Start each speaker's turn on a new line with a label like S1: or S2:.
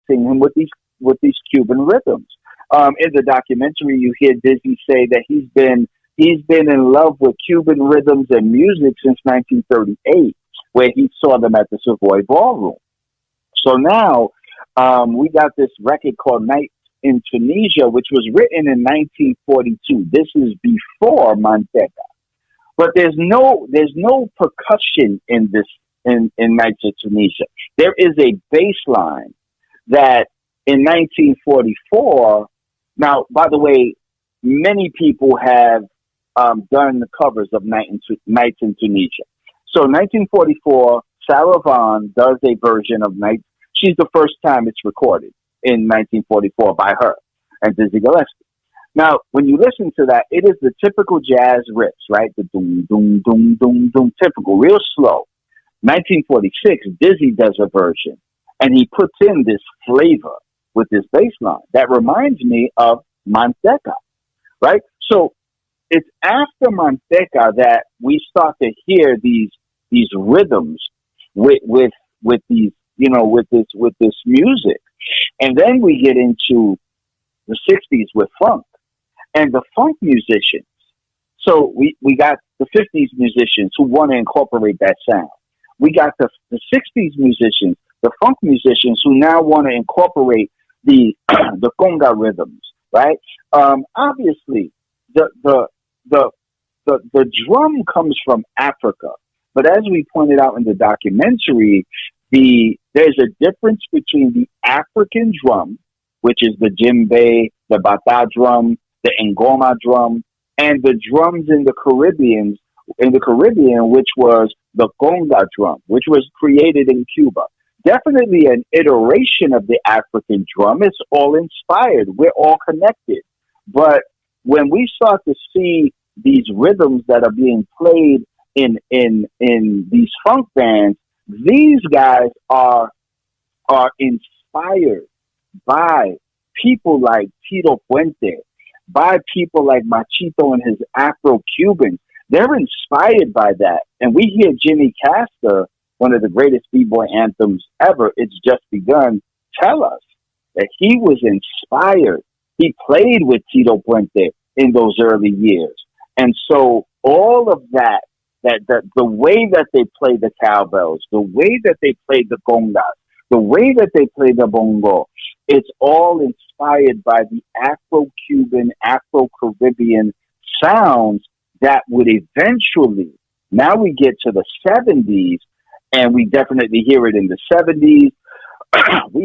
S1: influencing him with these Cuban rhythms. In the documentary, you hear Dizzy say that he's been in love with Cuban rhythms and music since 1938, where he saw them at the Savoy Ballroom. So now we got this record called Night in Tunisia, which was written in 1942. This is before Manteca. But there's no percussion in this in Nights of Tunisia. There is a bass line that in 1944. Now, by the way, many people have done the covers of Nights in Tunisia. So, 1944, Sarah Vaughan does a version of Nights. She's the first time it's recorded in 1944 by her and Dizzy Gillespie. Now, when you listen to that, it is the typical jazz riffs, right? The doom, doom, doom, doom, doom, typical, real slow. 1946, Dizzy does a version, and he puts in this flavor with this bass line that reminds me of Manteca, right? So it's after Manteca that we start to hear these rhythms with these, with this music, and then we get into the 60s with funk. And the funk musicians, so we got the 50s musicians who want to incorporate that sound. We got the 60s musicians, the funk musicians who now want to incorporate the the conga rhythms, right? Obviously, the drum comes from Africa, but as we pointed out in the documentary, there's a difference between the African drum, which is the djembe, the bata drum, the ngoma drum, and the drums in the Caribbean, which was the conga drum, which was created in Cuba. Definitely an iteration of the African drum. It's all inspired. We're all connected. But when we start to see these rhythms that are being played in these funk bands, these guys are inspired by people like Tito Puente, by people like Machito and his Afro-Cubans. They're inspired by that. And we hear Jimmy Castor, one of the greatest B-boy anthems ever, It's Just Begun, tell us that he was inspired. He played with Tito Puente in those early years. And so all of that the way that they play the cowbells, the way that they play the congas, the way that they play the bongo, it's all inspired by the Afro-Cuban, Afro-Caribbean sounds that would eventually, now we get to the 70s, and we definitely hear it in the 70s. We